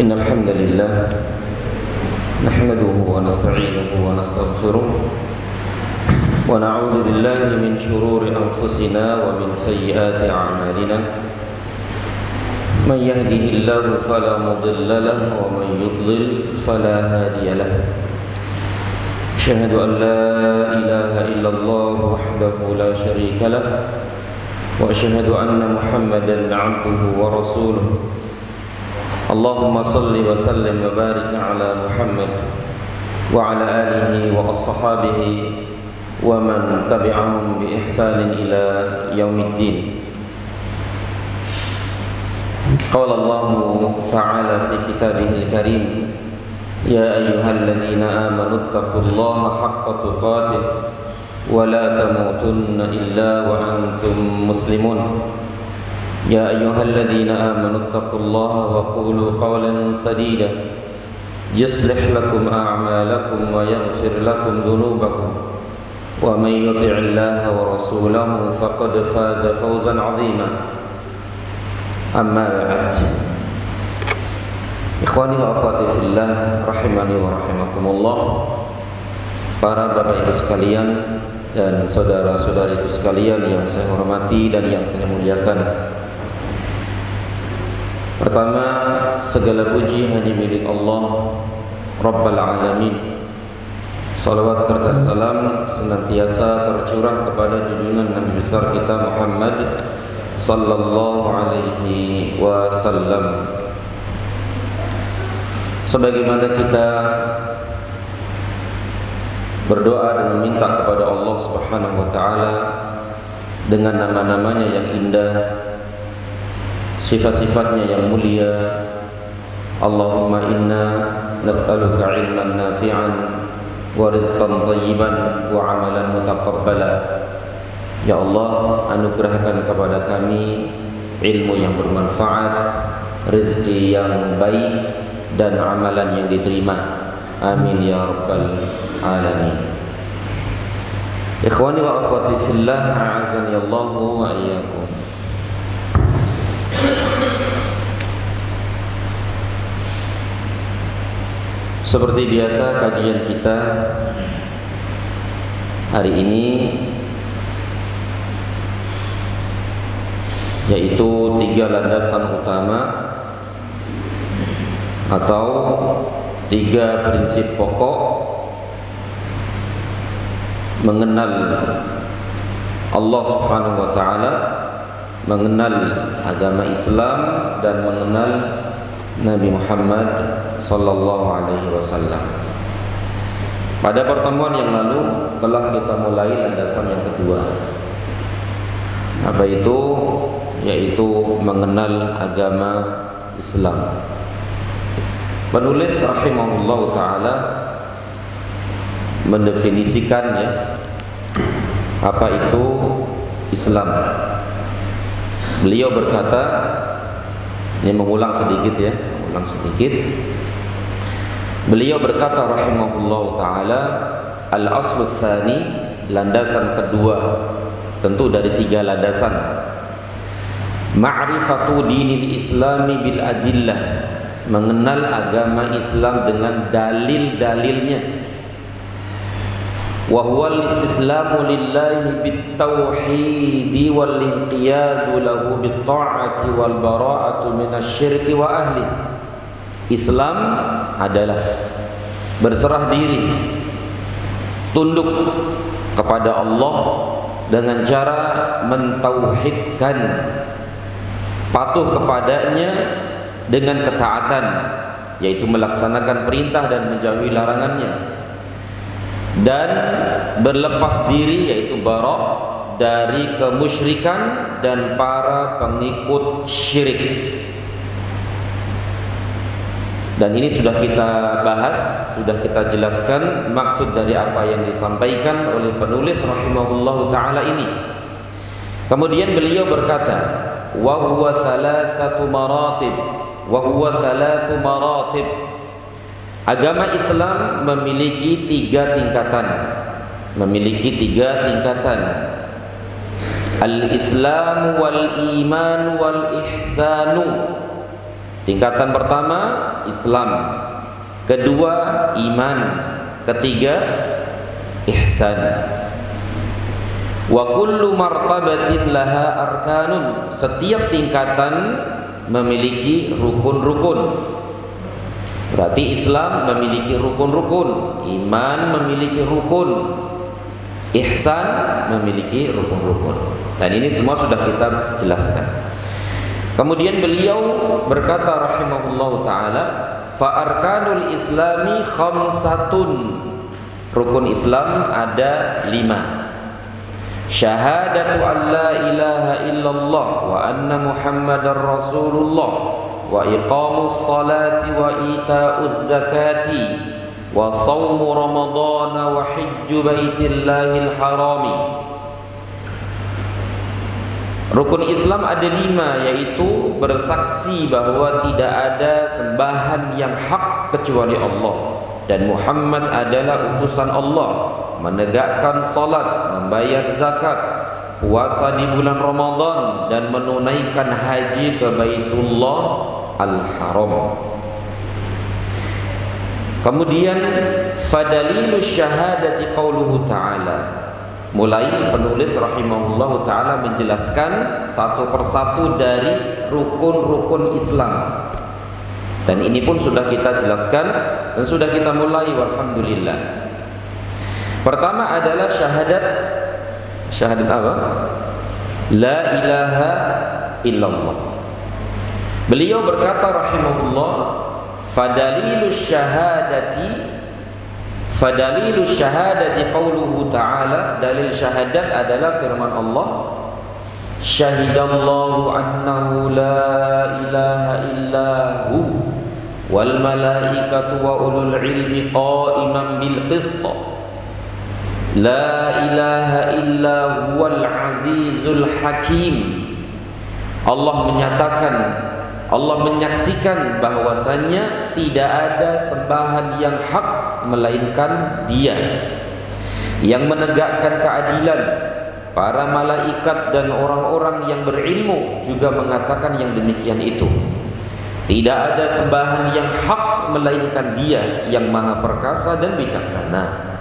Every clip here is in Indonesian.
إن الحمد لله نحمده ونستعينه ونستغفره ونعوذ بالله من شرور أنفسنا ومن سيئات أعمالنا من يهده الله فلا مضل له ومن يضلل فلا هادي له أشهد أن لا إله إلا الله وحده لا شريك له وأشهد أن محمدا عبده ورسوله اللهم صل وسلم وبارك على محمد وعلى آله وأصحابه ومن تبعهم بإحسان إلى يوم الدين. قال الله تعالى في كتابه الكريم يا أيها الذين آمنوا اتقوا الله حق تقاته ولا تموتن إلا وأنتم مسلمون يا أيها الذين آمنوا اتقوا الله وقولوا قولا سديدا يصلح لكم أعمالكم ويغفر لكم ذنوبكم ومن يطع الله ورسوله فقد فاز فوزا عظيما أما بعد Ikhwani wa akhwati fillah rahimani wa rahimakumullah. Para bapak ibu sekalian dan saudara-saudariku sekalian yang saya hormati dan yang saya muliakan. Pertama, segala puji hanya milik Allah Rabbal Alamin. Salawat serta salam senantiasa tercurah kepada junjungan Nabi besar kita Muhammad sallallahu alaihi wasallam. Sebagaimana kita berdoa dan meminta kepada Allah Subhanahu wa taala dengan nama-namanya yang indah, sifat-sifatnya yang mulia. Allahumma inna nas'aluka ilman nafi'an wa rizqan thayyiban wa amalan mutaqabbala. Ya Allah, anugerahkan kepada kami ilmu yang bermanfaat, rezeki yang baik dan amalan yang diterima. Amin ya rabbal alamin. Ikhwani wa akhwati fillah, a'azani Allah wa iyyakum. Seperti biasa kajian kita hari ini yaitu 3 landasan utama atau 3 prinsip pokok mengenal Allah Subhanahu wa taala, mengenal agama Islam dan mengenal Nabi Muhammad sallallahu alaihi wasallam. Pada pertemuan yang lalu telah kita mulai landasan yang kedua. Apa itu? Yaitu mengenal agama Islam. Penulis rahimahullahu taala mendefinisikannya apa itu Islam. Beliau berkata, ini mengulang sedikit ya, Beliau berkata rahimahullahu taala, al-aslu tsani, landasan kedua tentu dari 3 landasan. Ma'rifatu dinil islami bil adillah, mengenal agama Islam dengan dalil-dalilnya. Wa huwa al-istislamu lillahi bit-tauhid wal inqiyadu lahu bit-ta'ati wal bara'atu minasyirki wa ahli. Islam adalah berserah diri, tunduk kepada Allah dengan cara mentauhidkan, patuh kepadanya dengan ketaatan, yaitu melaksanakan perintah dan menjauhi larangannya, dan berlepas diri yaitu bara' dari kemusyrikan dan para pengikut syirik. Dan ini sudah kita bahas, sudah kita jelaskan maksud dari apa yang disampaikan oleh penulis rahimahullahu taala ini. Kemudian beliau berkata, wa huwa thalathatu maratib, wa huwa thalathu maratib. Agama Islam memiliki 3 tingkatan. Al-Islam wal iman wal ihsanu. Tingkatan pertama Islam, kedua iman, ketiga ihsan. Wa kullu martabatin laha arkanun. Setiap tingkatan memiliki rukun-rukun. Berarti Islam memiliki rukun-rukun, iman memiliki rukun, ihsan memiliki rukun-rukun. Dan ini semua sudah kita jelaskan. Kemudian beliau berkata rahimahullahu ta'ala, fa arkanul islami khamsatun. Rukun Islam ada 5. Syahadatu an la ilaha illallah wa anna muhammadar rasulullah wa iqamus salati wa ita'uz zakati wa shaumu ramadana wa hijju baitillahil harami. Rukun Islam ada 5, yaitu bersaksi bahwa tidak ada sembahan yang hak kecuali Allah dan Muhammad adalah utusan Allah, menegakkan salat, membayar zakat, puasa di bulan Ramadan, dan menunaikan haji ke Baitullah Al-Haram. Kemudian fadalilus syahadati qauluhu ta'ala. Mulai penulis rahimahullahu ta'ala menjelaskan satu persatu dari rukun-rukun Islam. Dan ini pun sudah kita jelaskan dan sudah kita mulai, walhamdulillah. Pertama adalah syahadat. Syahadat apa? La ilaha illallah. Beliau berkata rahimahullah, fadalilus syahadati qauluhu ta'ala. Dalil syahadat adalah firman Allah, syahidallahu annahu la ilaha illahu wal malaikatu wa ulul ilmi qa'iman bil qist. La ilaha illa huwal azizul hakim. Allah menyatakan, Allah menyaksikan bahwasannya tidak ada sembahan yang hak melainkan Dia yang menegakkan keadilan. Para malaikat dan orang-orang yang berilmu juga mengatakan yang demikian itu. Tidak ada sembahan yang hak melainkan Dia yang maha perkasa dan bijaksana.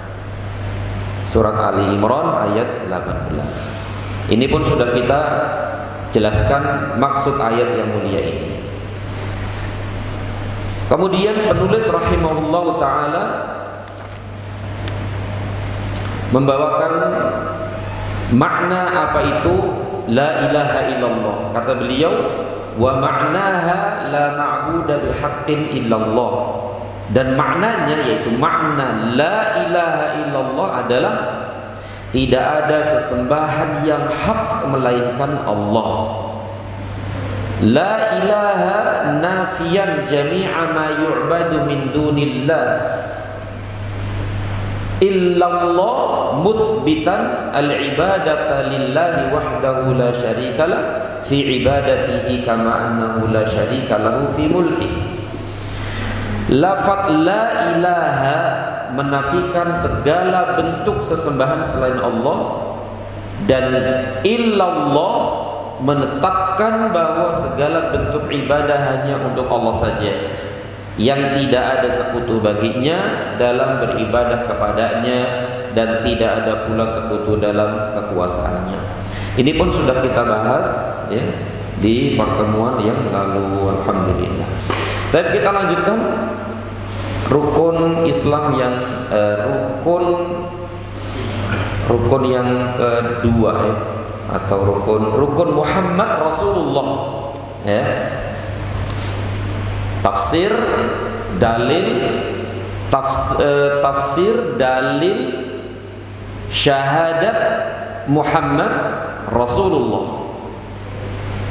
Surat Ali Imran ayat 18. Ini pun sudah kita jelaskan maksud ayat yang mulia ini. Kemudian penulis rahimahullah ta'ala membawakan makna apa itu la ilaha illallah. Kata beliau, wa ma'naha la ma'buda bihaqqin illallah. Dan maknanya, yaitu makna la ilaha illallah adalah tidak ada sesembahan yang hak melainkan Allah. La ilaha nafiyan jami'a ma yu'badu min dunillah illallah muthbitan al-ibadata lillahi wahdahu la syarikalah fi ibadatihi kama annahu la syarikalahu fi mulki. Lafaz la ilaha menafikan segala bentuk sesembahan selain Allah, dan illallah menetapkan bahwa segala bentuk ibadah hanya untuk Allah saja, yang tidak ada sekutu baginya dalam beribadah kepadanya, dan tidak ada pula sekutu dalam kekuasaannya. Ini pun sudah kita bahas ya di pertemuan yang lalu, alhamdulillah. Dan kita lanjutkan rukun Islam yang rukun yang kedua ya, atau rukun Muhammad Rasulullah ya. Tafsir dalil syahadat Muhammad Rasulullah.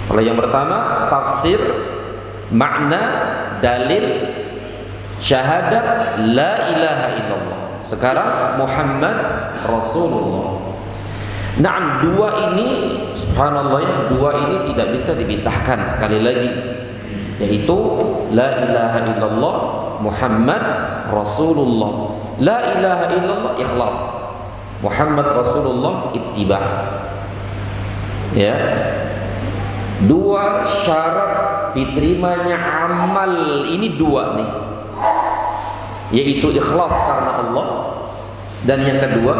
Kalau yang pertama tafsir makna dalil syahadat la ilaha illallah. Sekarang Muhammad Rasulullah. Nah, dua ini subhanallah ya, dua ini tidak bisa dipisahkan. Sekali lagi, yaitu la ilaha illallah Muhammad Rasulullah. La ilaha illallah ikhlas, Muhammad Rasulullah ittiba. Ya. Dua syarat diterimanya amal ini dua nih, yaitu ikhlas karena Allah, dan yang kedua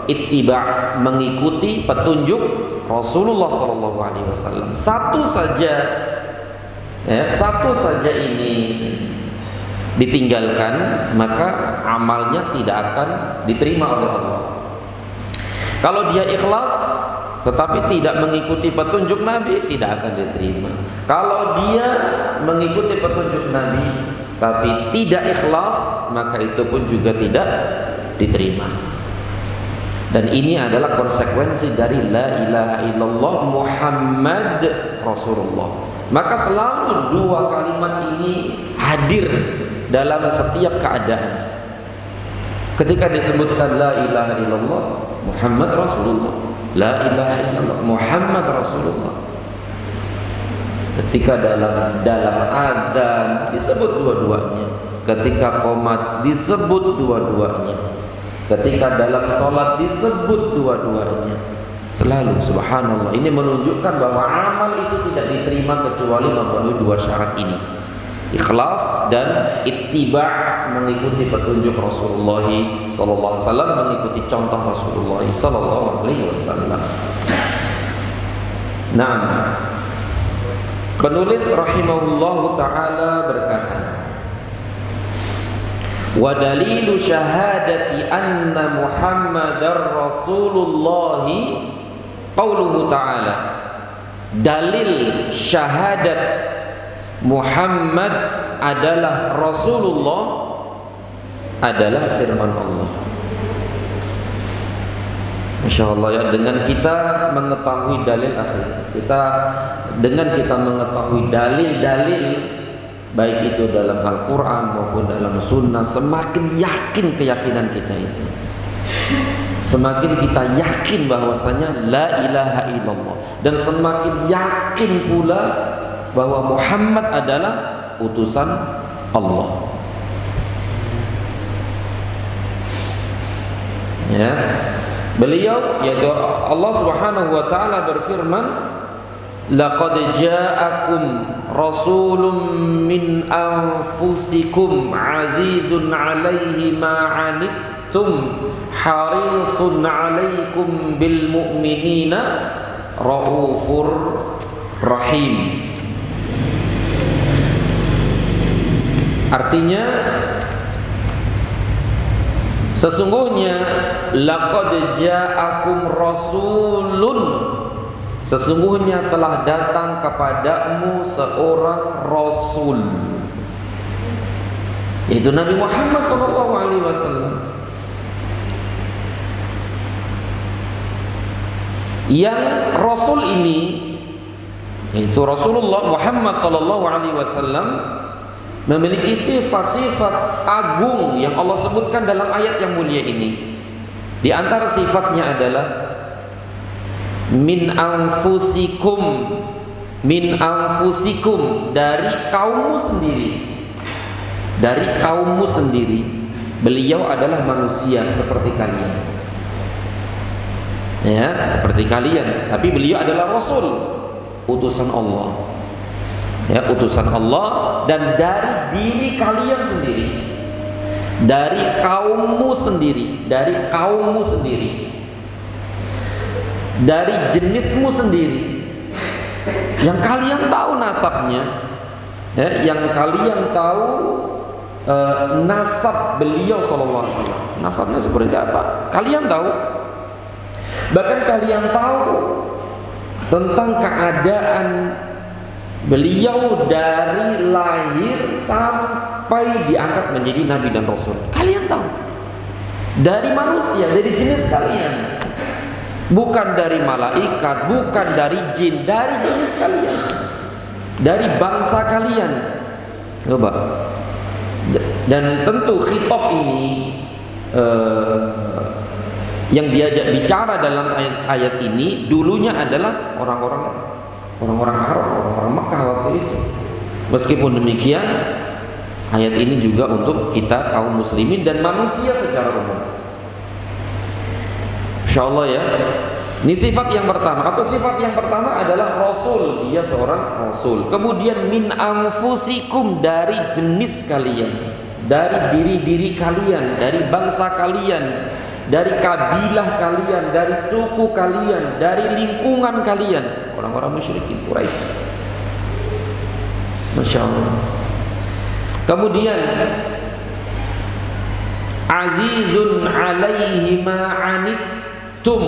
ittiba', mengikuti petunjuk Rasulullah SAW. Satu saja ini ditinggalkan, maka amalnya tidak akan diterima oleh Allah. Kalau dia ikhlas tetapi tidak mengikuti petunjuk Nabi, tidak akan diterima. Kalau dia mengikuti petunjuk Nabi tapi tidak ikhlas, maka itu pun juga tidak diterima. Dan ini adalah konsekuensi dari la ilaha illallah Muhammad Rasulullah. Maka selalu dua kalimat ini hadir dalam setiap keadaan. Ketika disebutkan la ilaha illallah Muhammad Rasulullah, la ilaha illallah Muhammad Rasulullah. Ketika dalam azan disebut dua-duanya, ketika qomat disebut dua-duanya, ketika dalam sholat disebut dua-duanya. Selalu, subhanallah. Ini menunjukkan bahwa amal itu tidak diterima kecuali memenuhi dua syarat ini: ikhlas dan ittiba', mengikuti petunjuk Rasulullah sallallahu alaihi wasallam, mengikuti contoh Rasulullah sallallahu alaihi wasallam. Nah, penulis rahimahullahu taala berkata, wa dalilu syahadati anna Muhammadar Rasulullah qauluhu ta'ala, dalil syahadat Muhammad adalah Rasulullah adalah firman Allah. Masya Allah ya, dengan kita mengetahui dalil dengan kita mengetahui dalil-dalil baik itu dalam Al-Quran maupun dalam Sunnah, semakin yakin keyakinan kita itu, semakin kita yakin bahwasanya la ilaha illallah, dan semakin yakin pula bahwa Muhammad adalah utusan Allah. Ya, beliau yaitu Allah Subhanahu wa taala berfirman, laqad ja'akum rasulun min anfusikum azizun 'alaihi ma 'anittum harisun 'alaikum bil mu'minina raufur rahim. Artinya, sesungguhnya laqad ja'akum rasulun, sesungguhnya telah datang kepadamu seorang rasul, yaitu Nabi Muhammad SAW, yang rasul ini yaitu Rasulullah Muhammad SAW memiliki sifat-sifat agung yang Allah sebutkan dalam ayat yang mulia ini. Di antara sifatnya adalah min anfusikum, dari kaummu sendiri, dari kaummu sendiri. Beliau adalah manusia seperti kalian, ya, seperti kalian, tapi beliau adalah rasul, utusan Allah, ya, utusan Allah, dan dari diri kalian sendiri, dari kaummu sendiri, dari kaummu sendiri, dari jenismu sendiri, yang kalian tahu nasabnya, ya, yang kalian tahu nasab beliau sallallahu alaihi wasallam. Nasabnya seperti apa? Kalian tahu. Bahkan kalian tahu tentang keadaan beliau dari lahir sampai diangkat menjadi nabi dan rasul. Kalian tahu. Dari manusia, dari jenis kalian. Bukan dari malaikat, bukan dari jin, dari jenis kalian, dari bangsa kalian. Coba. Dan tentu khitab ini yang diajak bicara dalam ayat ini dulunya adalah orang-orang Arab, orang-orang Makkah waktu itu. Meskipun demikian, ayat ini juga untuk kita kaum muslimin dan manusia secara umum. Insyaallah ya. Ini sifat yang pertama. Atau sifat yang pertama adalah Rasul. Dia seorang Rasul. Kemudian min anfusikum, dari jenis kalian, dari diri-diri kalian, dari bangsa kalian, dari kabilah kalian, dari suku kalian, dari lingkungan kalian. Orang-orang musyrikin Quraisy. Masya Allah. Kemudian azizun alaihi ma anittum,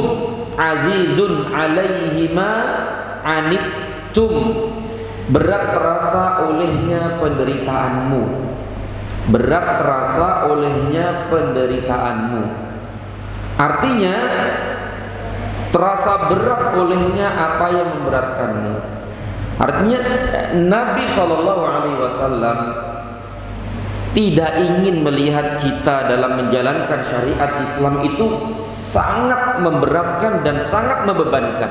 azizun alaihi ma anittum, berat terasa olehnya penderitaanmu, berat terasa olehnya penderitaanmu. Artinya terasa berat olehnya apa yang memberatkanmu. Artinya Nabi SAW tidak ingin melihat kita dalam menjalankan syariat Islam itu sangat memberatkan dan sangat membebankan.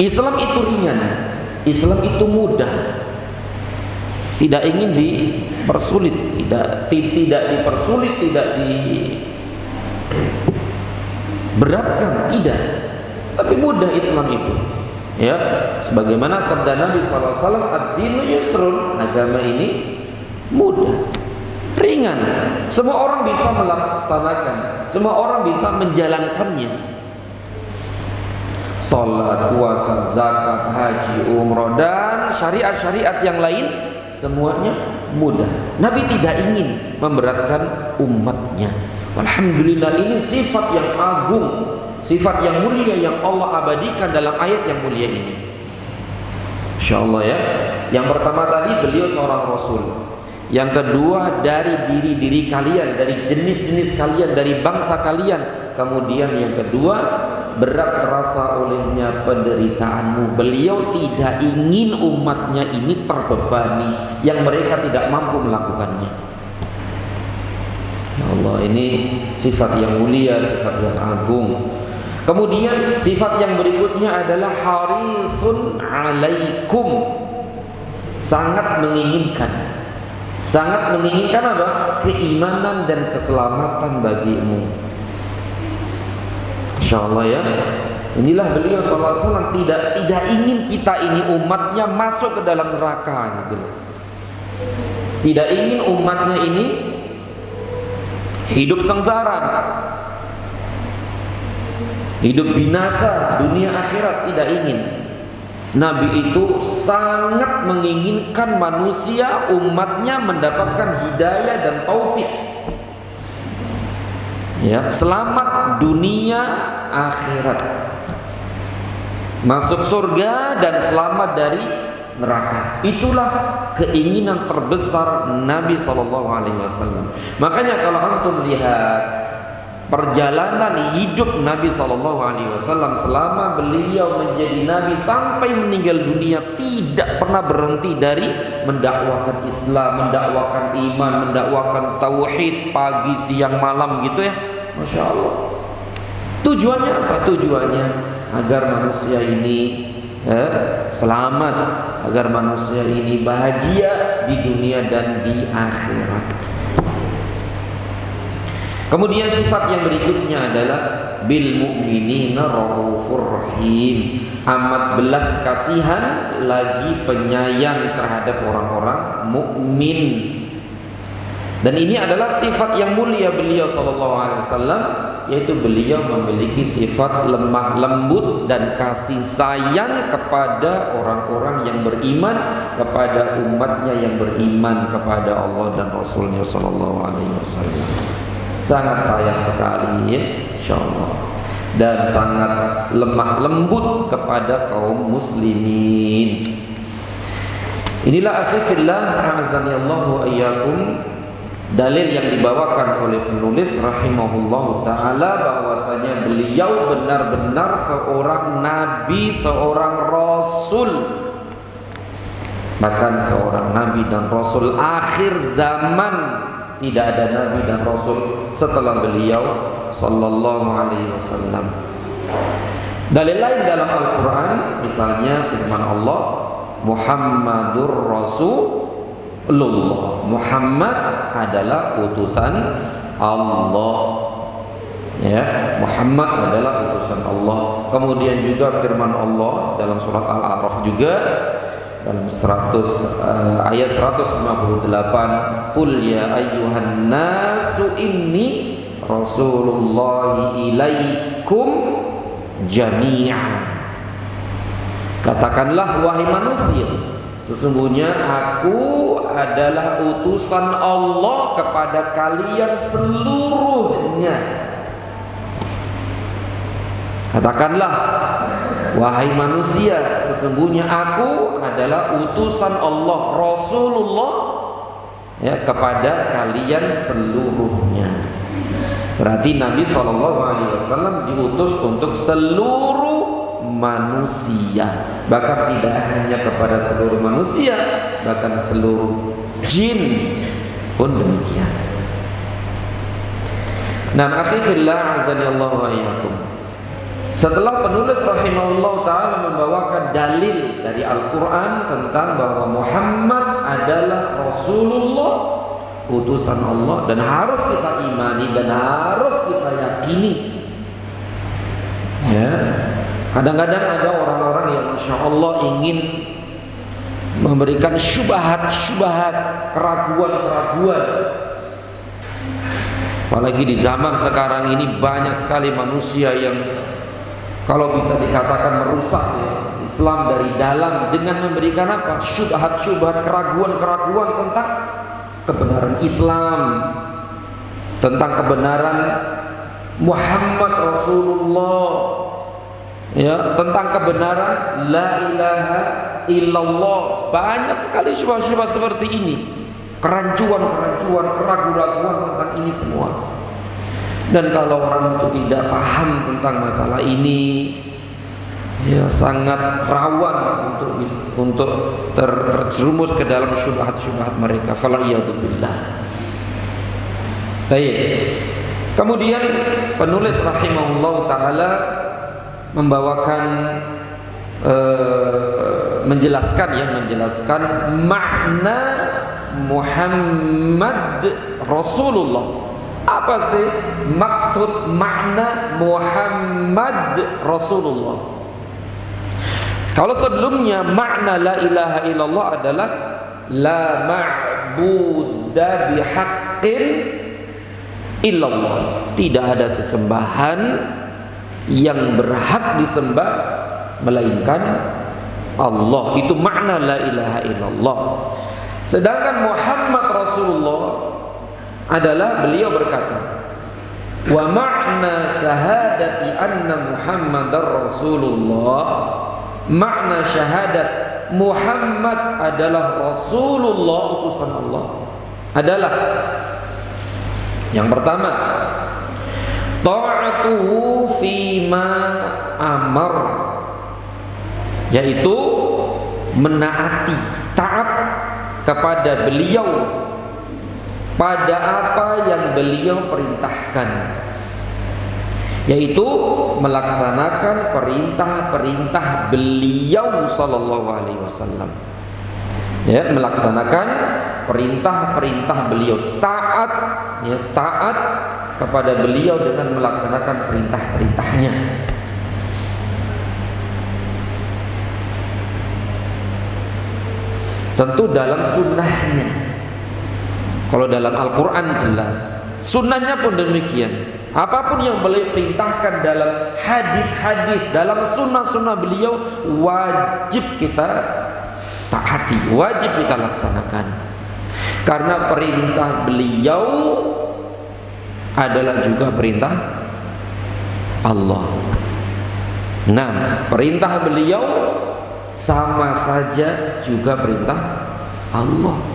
Islam itu ringan, Islam itu mudah. Tidak ingin dipersulit, tidak dipersulit, tidak diberatkan, tidak. Tapi mudah Islam itu. Ya, sebagaimana sabda Nabi SAW, ad-dinu yusrun, agama ini mudah, ringan, semua orang bisa melaksanakan, semua orang bisa menjalankannya. Salat, puasa, zakat, haji, umroh, dan syariat-syariat yang lain semuanya mudah. Nabi tidak ingin memberatkan umatnya. Alhamdulillah, ini sifat yang agung, sifat yang mulia yang Allah abadikan dalam ayat yang mulia ini. Insyaallah ya. Yang pertama tadi, beliau seorang Rasul. Yang kedua, dari diri-diri kalian, dari jenis-jenis kalian, dari bangsa kalian. Kemudian yang kedua, berat terasa olehnya penderitaanmu. Beliau tidak ingin umatnya ini terbebani yang mereka tidak mampu melakukannya. Ya Allah, ini sifat yang mulia, sifat yang agung. Kemudian sifat yang berikutnya adalah harisun alaikum, sangat menginginkan. Sangat menginginkan apa? Keimanan dan keselamatan bagimu. Insyaallah ya. Inilah beliau SAW tidak ingin kita ini umatnya masuk ke dalam neraka gitu. Tidak ingin umatnya ini hidup sengsara, hidup binasa dunia akhirat, tidak ingin. Nabi itu sangat menginginkan manusia, umatnya mendapatkan hidayah dan taufik, ya, selamat dunia akhirat, masuk surga dan selamat dari neraka. Itulah keinginan terbesar Nabi SAW. Makanya kalau antum lihat perjalanan hidup Nabi SAW selama beliau menjadi Nabi sampai meninggal dunia, tidak pernah berhenti dari mendakwakan Islam, mendakwakan iman, mendakwakan tauhid, pagi, siang, malam gitu ya. Masya Allah. Tujuannya apa? Tujuannya agar manusia ini selamat, agar manusia ini bahagia di dunia dan di akhirat. Kemudian sifat yang berikutnya adalah bil mu'minina raufur rahim, amat belas kasihan lagi penyayang terhadap orang-orang mukmin. Dan ini adalah sifat yang mulia beliau SAW, yaitu beliau memiliki sifat lemah lembut dan kasih sayang kepada orang-orang yang beriman, kepada umatnya yang beriman kepada Allah dan Rasulnya SAW. Sangat sayang sekali, insyaallah, dan sangat lemah lembut kepada kaum muslimin. Inilah akhifillah a'azanillahu wa iyyakum, dalil yang dibawakan oleh penulis rahimahullahu ta'ala bahwasanya beliau benar-benar seorang nabi, seorang rasul, bahkan seorang nabi dan rasul akhir zaman. Tidak ada nabi dan rasul setelah beliau sallallahu alaihi wasallam. Dalil lain dalam Al-Qur'an, misalnya firman Allah, Muhammadur Rasulullah. Muhammad adalah utusan Allah. Ya, Muhammad adalah utusan Allah. Kemudian juga firman Allah dalam surat Al-A'raf juga dalam ayat 158, qul ya ayyuhan nasu inni rasulullahi ilaikum jami'an. Katakanlah wahai manusia, sesungguhnya aku adalah utusan Allah kepada kalian seluruhnya. Katakanlah wahai manusia, sesungguhnya aku adalah utusan Allah, Rasulullah, ya, kepada kalian seluruhnya. Berarti Nabi SAW diutus untuk seluruh manusia, bahkan tidak hanya kepada seluruh manusia, bahkan seluruh jin pun demikian. Nah, akhi fillah azani Allah wa iyyakum. Setelah penulis rahimahullah ta'ala membawakan dalil dari Al-Quran tentang bahwa Muhammad adalah Rasulullah, utusan Allah, dan harus kita imani dan harus kita yakini. Ya, kadang-kadang ada orang-orang yang Masya Allah ingin memberikan syubhat-syubhat, keraguan-keraguan. Apalagi di zaman sekarang ini banyak sekali manusia yang kalau bisa dikatakan merusak, ya, Islam dari dalam dengan memberikan apa? Syubhat-syubhat, keraguan-keraguan tentang kebenaran Islam, tentang kebenaran Muhammad Rasulullah, ya, tentang kebenaran la ilaha illallah. Banyak sekali syubhat-syubhat seperti ini, kerancuan-kerancuan, keraguan-keraguan tentang ini semua. Dan kalau orang itu tidak paham tentang masalah ini, ya, sangat rawan untuk terjerumus ke dalam syubhat-syubhat mereka. Fala'iyadzubillah. Baik. Kemudian penulis rahimahullah ta'ala membawakan menjelaskan makna Muhammad Rasulullah. Apa sih maksud makna Muhammad Rasulullah? Kalau sebelumnya makna la ilaha illallah adalah la ma'buda bihaqqin illallah, tidak ada sesembahan yang berhak disembah melainkan Allah. Itu makna la ilaha illallah. Sedangkan Muhammad Rasulullah adalah beliau berkata, wa ma'na syahadati anna Muhammadar Rasulullah, makna syahadat Muhammad adalah Rasulullah, utusan Allah, adalah yang pertama, ta'atuhu fima amar, yaitu menaati, taat kepada beliau pada apa yang beliau perintahkan, yaitu melaksanakan perintah-perintah beliau sallallahu alaihi wasallam. Ya, melaksanakan perintah-perintah beliau, taat, ya, taat kepada beliau dengan melaksanakan perintah-perintahnya. Tentu dalam sunnahnya. Kalau dalam Al-Quran jelas, sunnahnya pun demikian. Apapun yang beliau perintahkan dalam hadis-hadis, dalam sunnah-sunnah beliau, wajib kita taati, wajib kita laksanakan. Karena perintah beliau adalah juga perintah Allah. Nah, perintah beliau sama saja juga perintah Allah.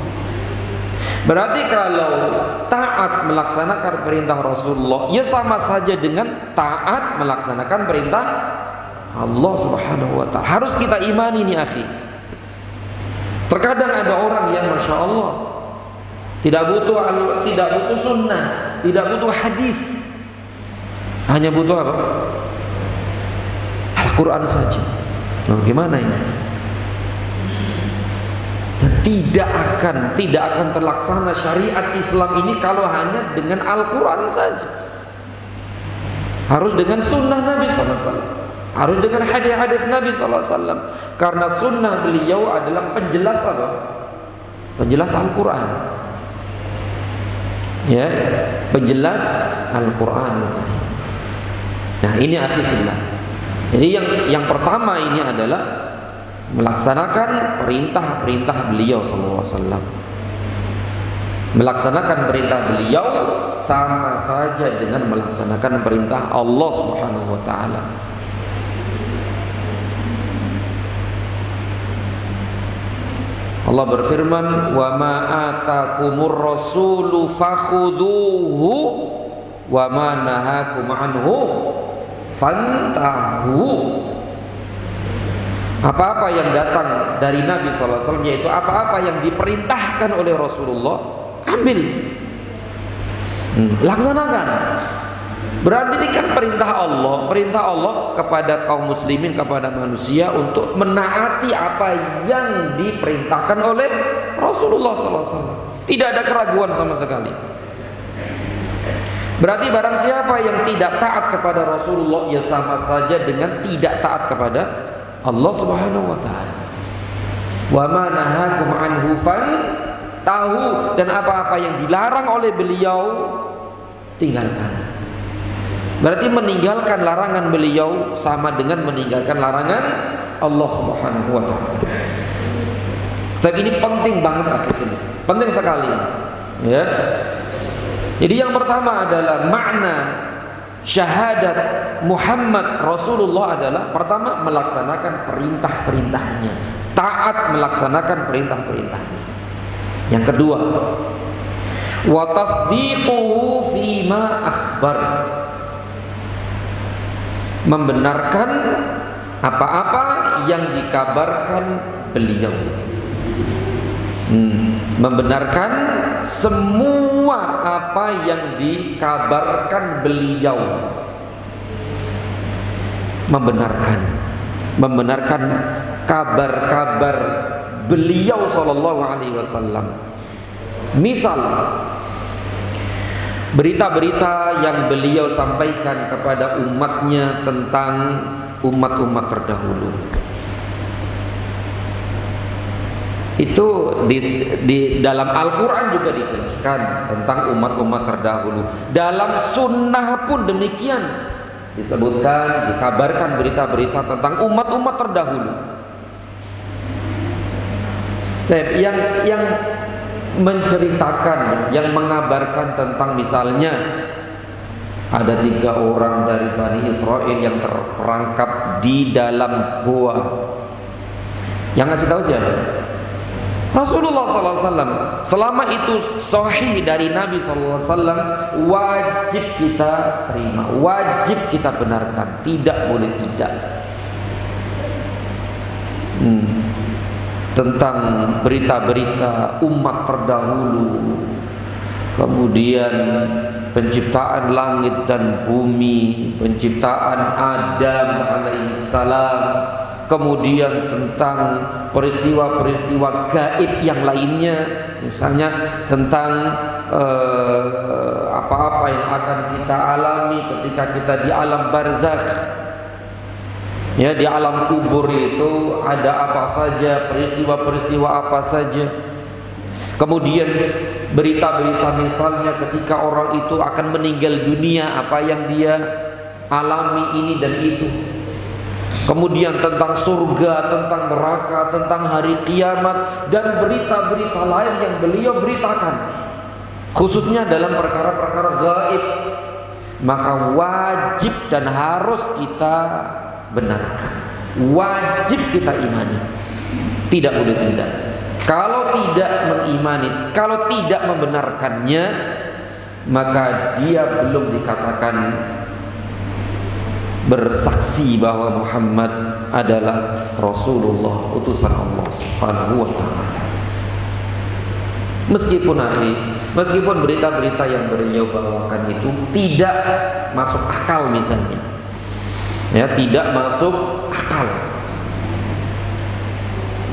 Berarti kalau taat melaksanakan perintah Rasulullah, ya sama saja dengan taat melaksanakan perintah Allah Subhanahu wa ta'ala. Harus kita imani nih, akhi. Terkadang ada orang yang Masya Allah tidak butuh sunnah, tidak butuh hadis, hanya butuh apa? Al-Quran saja. Nah, gimana ini? Dan tidak akan terlaksana syariat Islam ini kalau hanya dengan Al-Quran saja. harus dengan sunnah Nabi SAW, harus dengan hadis-hadis Nabi SAW. Karena sunnah beliau adalah penjelas apa? Penjelas Al-Quran. Ya, penjelas Al-Quran. Nah, ini akhi fillah. Jadi yang pertama ini adalah melaksanakan perintah-perintah beliau sallallahu alaihi wasallam. Melaksanakan perintah beliau sama saja dengan melaksanakan perintah Allah Subhanahu wa taala. Allah berfirman, "Wa ma atakumur rasulu fakhuduhu wa ma nahakum anhu fantahu." Apa-apa yang datang dari Nabi SAW, yaitu apa-apa yang diperintahkan oleh Rasulullah, ambil, laksanakan. Berarti ini kan perintah Allah kepada kaum muslimin, kepada manusia untuk menaati apa yang diperintahkan oleh Rasulullah SAW. Tidak ada keraguan sama sekali. Berarti barang siapa yang tidak taat kepada Rasulullah, ya sama saja dengan tidak taat kepada Allah Subhanahu wa taala. Wa ma nahakum anhu fantahu, dan apa-apa yang dilarang oleh beliau tinggalkan. Berarti meninggalkan larangan beliau sama dengan meninggalkan larangan Allah Subhanahu wa taala. Tapi ini penting banget akhirnya. Penting sekali. Ya. Jadi yang pertama adalah makna syahadat Muhammad Rasulullah adalah pertama melaksanakan perintah-perintahnya, taat melaksanakan perintah-perintahnya. Yang kedua, wa tasdiquhu fima akhbar, membenarkan apa-apa yang dikabarkan beliau, membenarkan semua apa yang dikabarkan beliau, membenarkan kabar-kabar beliau sallallahu alaihi wasallam. Misal berita-berita yang beliau sampaikan kepada umatnya tentang umat-umat terdahulu. Itu di dalam Al-Quran juga dijelaskan tentang umat-umat terdahulu. Dalam sunnah pun demikian, disebutkan, dikabarkan berita-berita tentang umat-umat terdahulu. Yang menceritakan, yang mengabarkan tentang misalnya ada 3 orang dari Bani Israel yang terperangkap di dalam gua. Yang ngasih tahu siapa? Rasulullah SAW. Selama itu sahih dari Nabi SAW, wajib kita terima, wajib kita benarkan, tidak boleh tidak. Tentang berita-berita umat terdahulu, kemudian penciptaan langit dan bumi, penciptaan Adam alaihissalam, kemudian tentang peristiwa-peristiwa gaib yang lainnya, misalnya tentang apa-apa yang akan kita alami ketika kita di alam barzakh. Ya, di alam kubur itu ada apa saja, peristiwa-peristiwa apa saja. Kemudian berita-berita misalnya ketika orang itu akan meninggal dunia, apa yang dia alami ini dan itu. Kemudian tentang surga, tentang neraka, tentang hari kiamat, dan berita-berita lain yang beliau beritakan, khususnya dalam perkara-perkara gaib. Maka wajib dan harus kita benarkan, wajib kita imani, tidak boleh tidak. Kalau tidak mengimani, kalau tidak membenarkannya, maka dia belum dikatakan bersaksi bahwa Muhammad adalah Rasulullah, utusan Allah Subhanahu wa taala. Meskipun berita-berita yang beliau bawakan itu tidak masuk akal misalnya, ya, tidak masuk akal,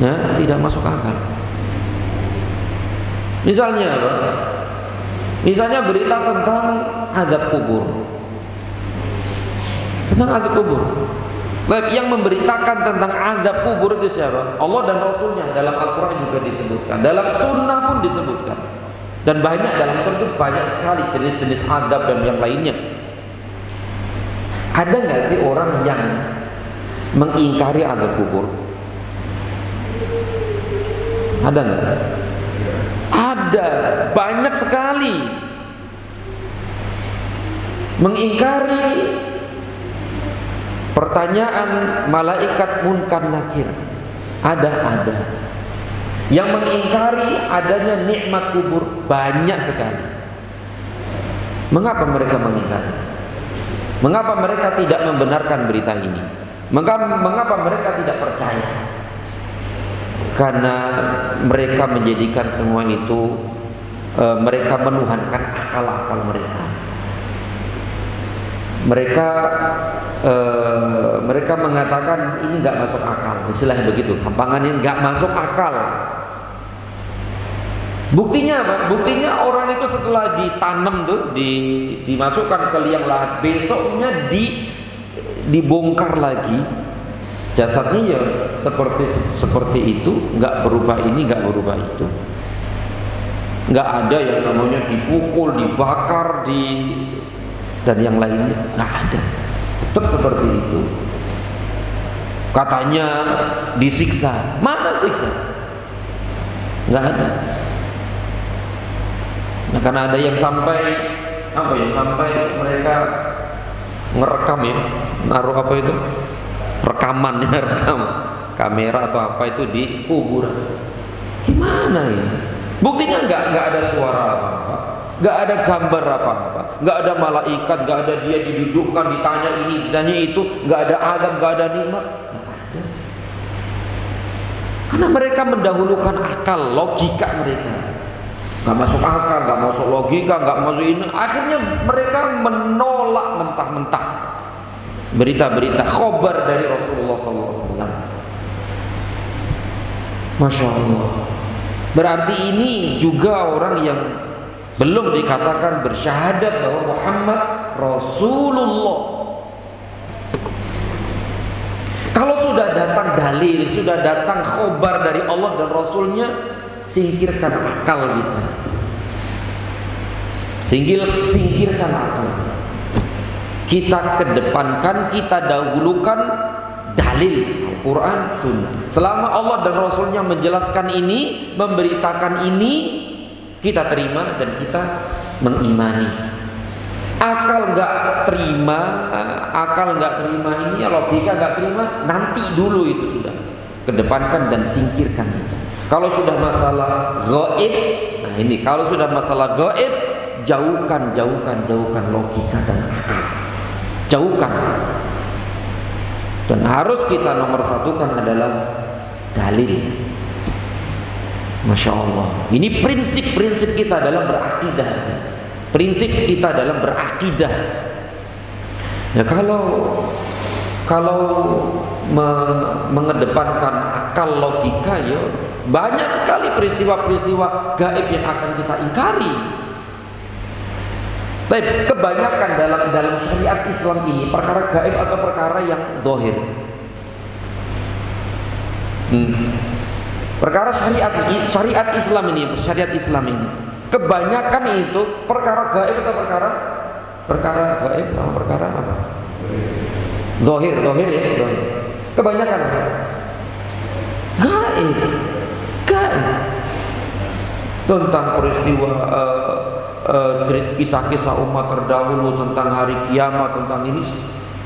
ya, tidak masuk akal. Misalnya apa? Misalnya berita tentang azab kubur. Tentang azab kubur. Baik, yang memberitakan tentang azab kubur itu siapa? Allah dan Rasulnya. Dalam Al-Quran juga disebutkan, dalam Sunnah pun disebutkan, dan banyak dalam Sunnah itu banyak sekali jenis-jenis azab dan yang lainnya. Ada nggak sih orang yang mengingkari azab kubur? Ada nggak? Ada, banyak sekali mengingkari pertanyaan malaikat munkar nakir. Ada yang mengingkari adanya nikmat kubur, banyak sekali. Mengapa mereka mengingkari? Mengapa mereka tidak membenarkan berita ini? Mengapa mereka tidak percaya? Karena mereka menjadikan semua itu, mereka menuhankan akal-akal mereka. Mereka mengatakan ini nggak masuk akal, istilahnya begitu, gampangannya nggak masuk akal. Buktinya apa? Buktinya orang itu setelah ditanam tuh, dimasukkan ke liang lahat, besoknya dibongkar lagi, jasadnya ya seperti itu, nggak berubah ini, nggak berubah itu. Nggak ada yang namanya dipukul, dibakar, dan yang lainnya, nggak ada. Tetap seperti itu. Katanya disiksa, mana siksa? Nggak ada. Nah, karena ada yang sampai mereka ngerekam ya, naruh apa itu, rekaman ya, rekam kamera atau apa itu di kuburan. Gimana ini? Buktinya nggak ada suara apa-apa, nggak ada gambar apa-apa, nggak ada malaikat, nggak ada dia didudukkan, ditanya ini, ditanya itu, nggak ada azab, nggak ada nikmat, nggak ada. Karena mereka mendahulukan akal, logika mereka. Nggak masuk akal, nggak masuk logika, nggak masuk ini. Akhirnya mereka menolak mentah-mentah berita-berita khobar dari Rasulullah SAW. Masya Allah. Berarti ini juga orang yang belum dikatakan bersyahadat bahwa Muhammad Rasulullah. Kalau sudah datang dalil, sudah datang khobar dari Allah dan Rasulnya, singkirkan akal kita. Singkirkan akal. Kita kedepankan, kita dahulukan dalil Al-Quran, Sunnah. Selama Allah dan Rasulnya menjelaskan ini, memberitakan ini, kita terima dan kita mengimani. Akal nggak terima ini, logika nggak terima, nanti dulu itu sudah. Kedepankan dan singkirkan itu. Kalau sudah masalah gaib, nah ini kalau sudah masalah gaib, jauhkan logika dan akal. Jauhkan. Dan harus kita nomor satukan adalah dalil. Masya Allah. Ini prinsip-prinsip kita dalam berakidah. Prinsip kita dalam berakidah. Ya kalau mengedepankan akal logika, ya banyak sekali peristiwa-peristiwa gaib yang akan kita ingkari. Baik, kebanyakan dalam syariat Islam ini perkara gaib atau perkara yang zahir. Perkara syariat Islam ini kebanyakan itu perkara gaib atau perkara gaib atau perkara apa? Zahir ya, zahir. Kebanyakan gaib tentang peristiwa, kisah-kisah umat terdahulu, tentang hari kiamat, tentang ini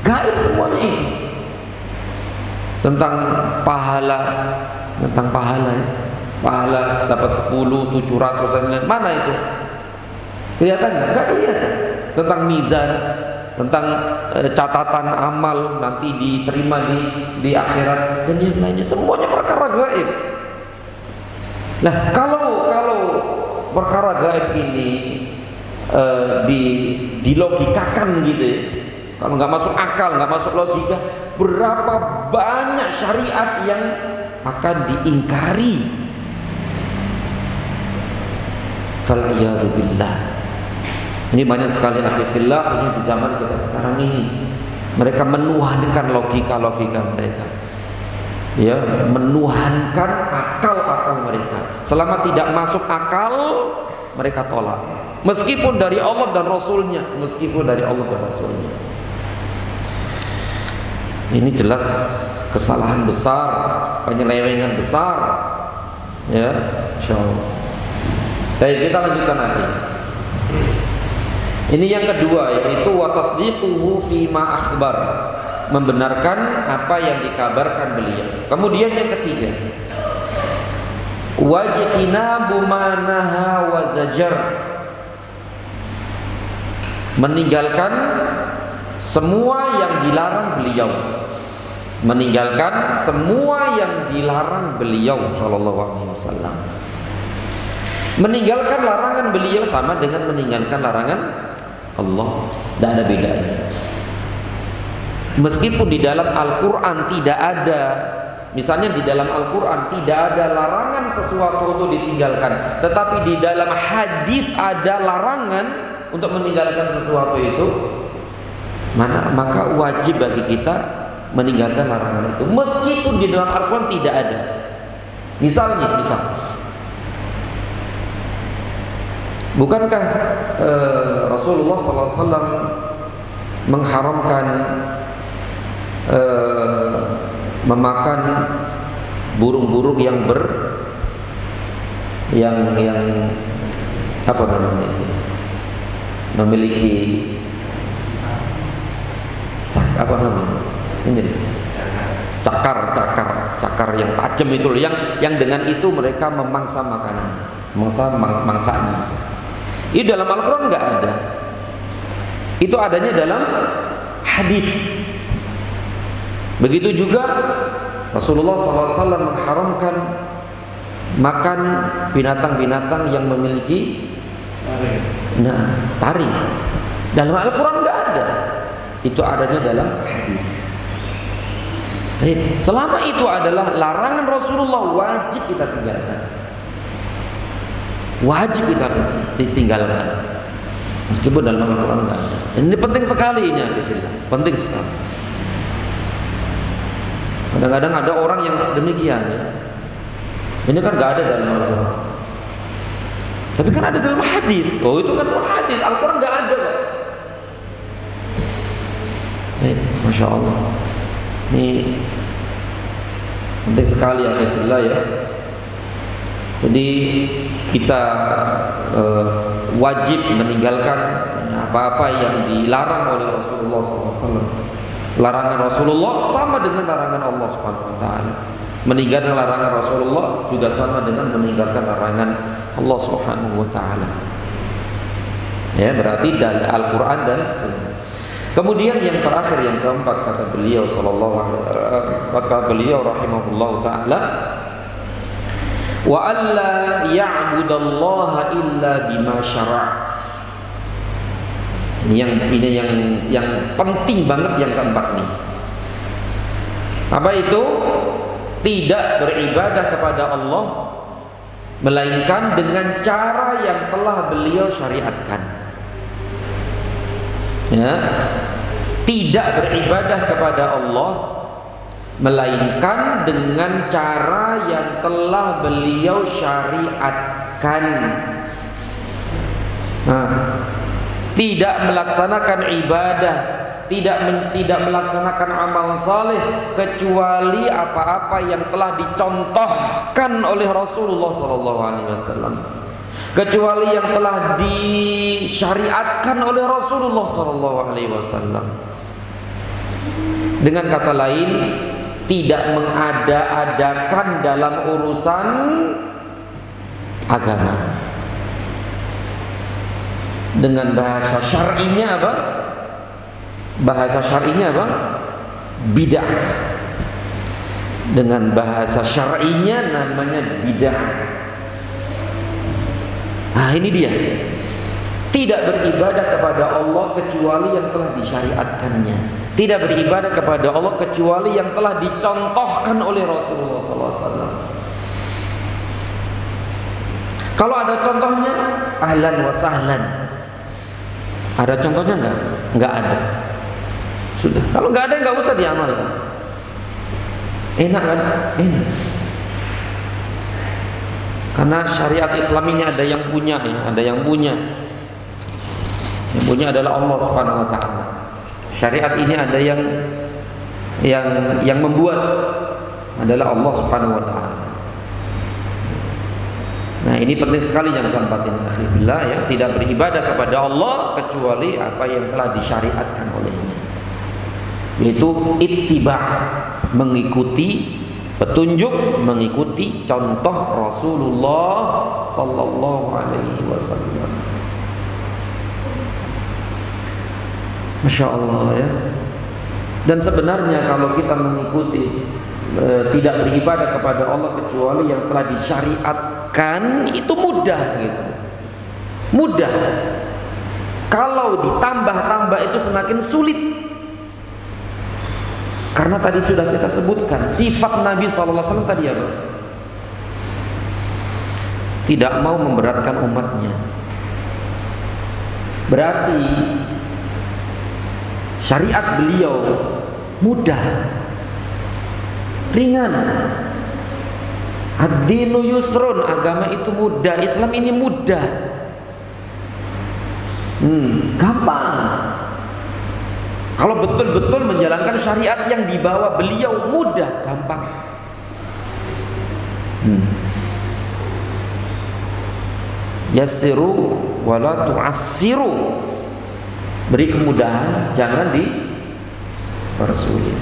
gaib semuanya ini. Tentang pahala ya. Pahala dapat 10, 700 dan lain. Mana itu? Kelihatan nggak? Nggak kelihatan. Tentang mizan, tentang catatan amal nanti diterima di akhirat dan yang lainnya, semuanya perkara gaib. Nah, kalau perkara gaib ini dilogikakan gitu ya, kalau nggak masuk akal, nggak masuk logika, berapa banyak syariat yang akan diingkari. Fal'iyadzubillah. Ini banyak sekali akhirullah ini di zaman kita sekarang ini. Mereka menuhankan logika-logika mereka, ya, menuhankan akal-akal mereka. Selama tidak masuk akal, mereka tolak. Meskipun dari Allah dan Rasulnya, meskipun dari Allah dan Rasulnya. Ini jelas kesalahan besar, penyelewengan besar, ya, insyaallah. Baik, kita lanjutkan lagi. Ini yang kedua, yaitu wa tasdiquhu fi ma akhbar, membenarkan apa yang dikabarkan beliau. Kemudian yang ketiga, wajtinabu ma naha wa zajar, meninggalkan semua yang dilarang beliau. Meninggalkan semua yang dilarang beliau sallallahu alaihi wasallam. Meninggalkan larangan beliau sama dengan meninggalkan larangan Allah, tidak ada bedanya. Meskipun di dalam Al-Quran tidak ada, misalnya di dalam Al-Quran tidak ada larangan sesuatu untuk ditinggalkan, tetapi di dalam hadis ada larangan untuk meninggalkan sesuatu itu, maka wajib bagi kita meninggalkan larangan itu, meskipun di dalam Al-Quran tidak ada. Misal bukankah Rasulullah SAW mengharamkan memakan burung-burung yang apa namanya itu, memiliki apa namanya ini, cakar yang tajam itu, yang dengan itu mereka memangsa makanan, mangsanya. Ini dalam Al-Quran nggak ada. Itu adanya dalam hadis. Begitu juga Rasulullah SAW mengharamkan makan binatang-binatang yang memiliki taring. Dalam Al-Quran nggak ada. Itu adanya dalam hadis. Selama itu adalah larangan Rasulullah, wajib kita tinggalkan. Wajib kita tinggalkan, meskipun dalam Al-Quran enggak ada. Dan ini penting sekali, ini penting sekali. Kadang-kadang ada orang yang demikian, ya. Ini kan enggak ada dalam Al-Quran, tapi kan ada dalam hadis. Oh, itu kan hadis, Al-Quran enggak ada. Masya Allah. Ini penting sekali ya, ya. Jadi kita wajib meninggalkan apa-apa yang dilarang oleh Rasulullah SAW. Larangan Rasulullah sama dengan larangan Allah Subhanahu Wa Taala. Meninggalkan larangan Rasulullah juga sama dengan meninggalkan larangan Allah Subhanahu Wa Taala. Ya, berarti dari Al-Quran dan Sunnah. Kemudian yang terakhir, yang keempat, kata beliau rahimahullah taala, wa alla ya'budallaha illa bima syara'. Ini yang penting banget, yang keempat nih. Apa itu? Tidak beribadah kepada Allah melainkan dengan cara yang telah beliau syariatkan. Ya, tidak beribadah kepada Allah melainkan dengan cara yang telah beliau syariatkan. Tidak melaksanakan ibadah, tidak melaksanakan amal saleh kecuali apa-apa yang telah dicontohkan oleh Rasulullah SAW, kecuali yang telah disyariatkan oleh Rasulullah SAW. Dengan kata lain, tidak mengada-adakan dalam urusan agama. Dengan bahasa syar'inya apa? Bahasa syar'inya apa? Bid'ah. Dengan bahasa syar'inya namanya bid'ah. Nah, ini dia. Tidak beribadah kepada Allah kecuali yang telah disyariatkannya. Tidak beribadah kepada Allah kecuali yang telah dicontohkan oleh Rasulullah SAW. Kalau ada contohnya, ahlan wa sahlan. Ada contohnya enggak? Enggak ada. Sudah. Kalau nggak ada nggak usah diamalkan. Enak kan? Enak. Karena syariat Islam ini ada yang punya, ya, ada yang punya. Yang punya adalah Allah Subhanahu wa taala. Syariat ini ada yang membuat adalah Allah Subhanahu wa taala. Nah, ini penting sekali yang keempat ini, alhamdulillah, ya, tidak beribadah kepada Allah kecuali apa yang telah disyariatkan olehnya. Yaitu ittiba', mengikuti petunjuk, mengikuti contoh Rasulullah sallallahu alaihi wasallam. Masya Allah, ya. Dan sebenarnya kalau kita mengikuti tidak beribadah kepada Allah kecuali yang telah disyariatkan, itu mudah gitu. Mudah. Kalau ditambah-tambah itu semakin sulit. Karena tadi sudah kita sebutkan sifat Nabi SAW tadi apa? Tidak mau memberatkan umatnya. Berarti syariat beliau mudah, ringan. Ad-dinu yusrun, agama itu mudah, Islam ini mudah, gampang. Kalau betul-betul menjalankan syariat yang dibawa beliau, mudah, gampang. Yassiru wala tu'assiru, beri kemudahan, jangan dipersulit.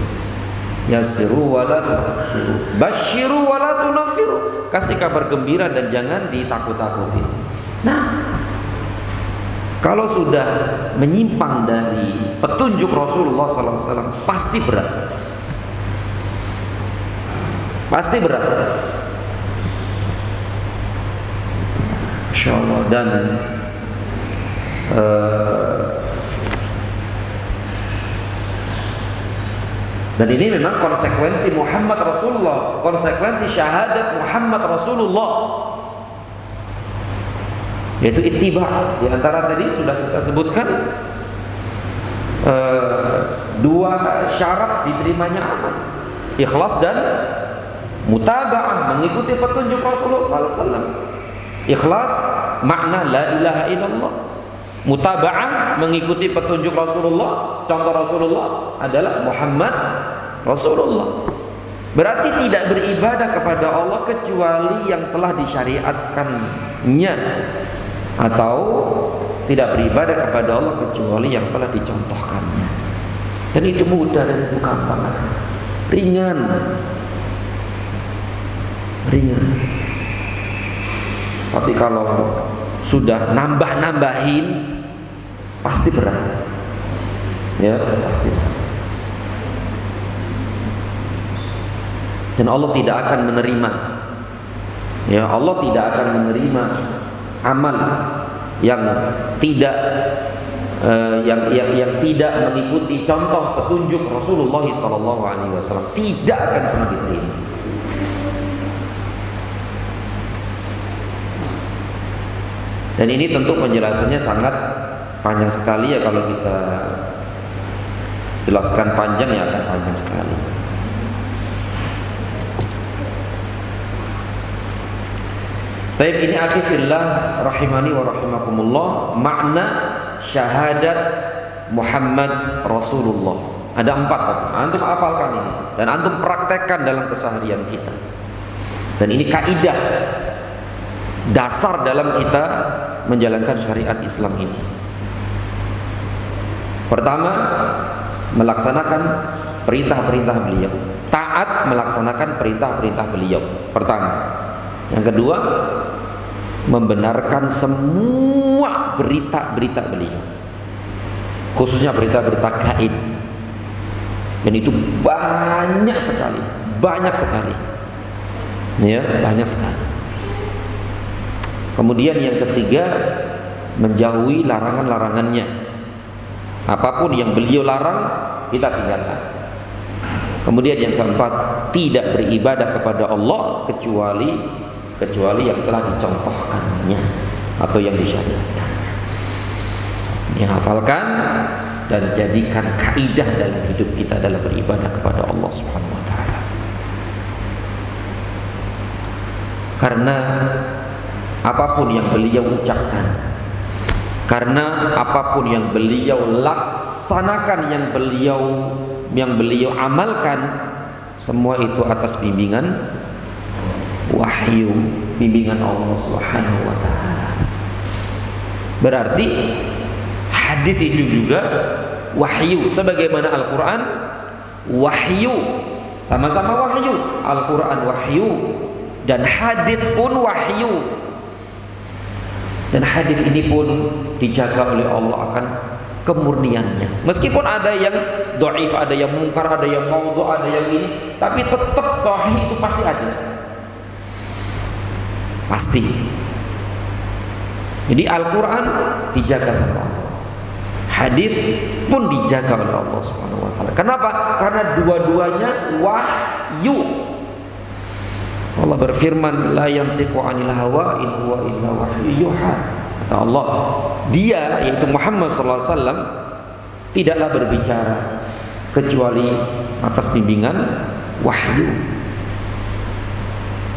Yassiru wala tu'assiru, basyiru wala tunaffiru, kasih kabar gembira dan jangan ditakut-takuti. Nah, kalau sudah menyimpang dari petunjuk Rasulullah SAW, pasti berat. Pasti berat. Masya Allah. Dan ini memang konsekuensi Muhammad Rasulullah, konsekuensi syahadat Muhammad Rasulullah, yaitu ittiba'. Di antara tadi sudah kita sebutkan dua syarat diterimanya amal, ikhlas dan mutaba'ah, mengikuti petunjuk Rasulullah SAW. Ikhlas makna la ilaha illallah, mutaba'ah mengikuti petunjuk Rasulullah, contoh Rasulullah adalah Muhammad Rasulullah. Berarti tidak beribadah kepada Allah kecuali yang telah disyariatkannya, atau tidak beribadah kepada Allah kecuali yang telah dicontohkannya. Dan itu mudah dan itu gampang, ringan. Tapi kalau sudah nambah-nambahin, pasti berat. Ya, pasti. Dan Allah tidak akan menerima. Ya, Allah tidak akan menerima amal yang tidak yang tidak mengikuti contoh petunjuk Rasulullah SAW. Tidak akan pernah diterima. Dan ini tentu penjelasannya sangat panjang sekali, ya, kalau kita jelaskan panjang ya akan panjang sekali. Taib, ini akhi fillah rahimani wa rahimakumullah, makna syahadat Muhammad Rasulullah. Ada 4 tadi. Antum hafalkan ini dan antum praktekkan dalam keseharian kita. Dan ini kaidah dasar dalam kita menjalankan syariat Islam ini. Pertama, melaksanakan perintah-perintah beliau, taat melaksanakan perintah-perintah beliau. Pertama. Yang kedua, membenarkan semua berita-berita beliau, khususnya berita-berita gaib. Dan itu banyak sekali, ya, banyak sekali. Kemudian yang ketiga, menjauhi larangan-larangannya. Apapun yang beliau larang, kita tinggalkan. Kemudian yang keempat, tidak beribadah kepada Allah kecuali yang telah dicontohkannya atau yang disyariatkannya. Hafalkan dan jadikan kaidah dalam hidup kita dalam beribadah kepada Allah Subhanahu wa taala. Karena apapun yang beliau ucapkan, karena apapun yang beliau laksanakan, yang beliau amalkan, semua itu atas bimbingan wahyu, bimbingan Allah Subhanahu wa taala. Berarti hadis itu juga wahyu, sebagaimana Al-Qur'an wahyu, sama-sama wahyu. Al-Qur'an wahyu dan hadis pun wahyu. Dan hadis ini pun dijaga oleh Allah akan kemurniannya. Meskipun ada yang dhaif, ada yang mungkar, ada yang maudhu, ada yang ini, tapi tetap sahih itu pasti ada. Pasti. Jadi Al-Qur'an dijaga sama Allah. Hadis pun dijaga oleh Allah Subhanahu wa taala. Kenapa? Karena dua-duanya wahyu. Allah berfirman, la yantiqu 'anil hawa in huwa illa wahyu yuha. Kata Allah, dia yaitu Muhammad sallallahu alaihi wasallam tidaklah berbicara kecuali atas bimbingan wahyu.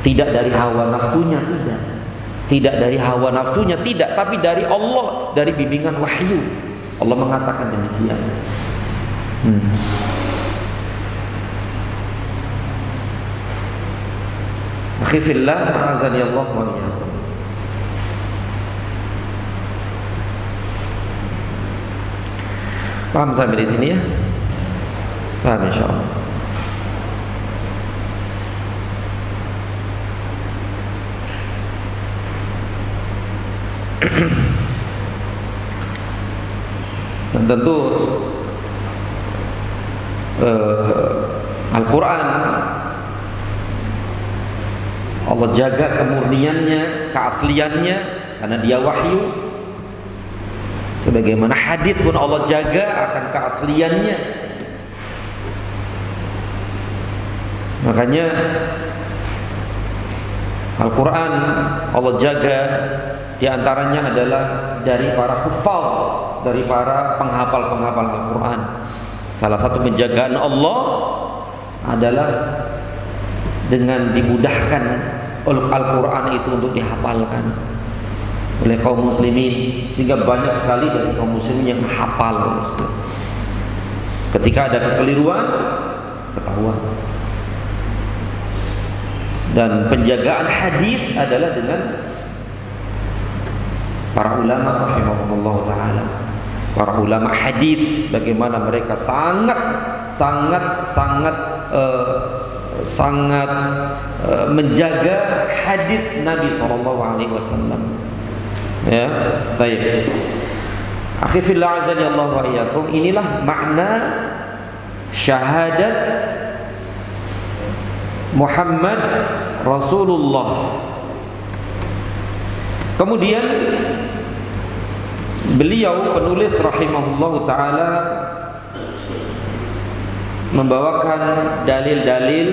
Tidak dari hawa nafsunya, tidak. Tidak dari hawa nafsunya, tidak, tapi dari Allah, dari bimbingan wahyu. Allah mengatakan demikian. Akhifillah azani Allah wa iyyakum. Paham sampai di sini ya? Paham insyaallah. Dan tentu Al-Quran Allah jaga kemurniannya, keasliannya, karena dia wahyu. Sebagaimana hadis pun Allah jaga akan keasliannya. Makanya Al-Quran Allah jaga, diantaranya adalah dari para hufal, dari para penghafal-penghafal Al-Quran. Salah satu penjagaan Allah adalah dengan dimudahkan Al-Quran itu untuk dihafalkan oleh kaum muslimin, sehingga banyak sekali dari kaum muslimin yang hafal. Ketika ada kekeliruan, ketahuan. Dan penjagaan hadis adalah dengan para ulama rahimahumullah taala. Para ulama hadis, bagaimana mereka sangat menjaga hadis Nabi SAW. Ya, baik. Akhi fillah azani Allah wa iyyakum, inilah makna syahadat Muhammad Rasulullah. Kemudian beliau penulis rahimahullah taala membawakan dalil-dalil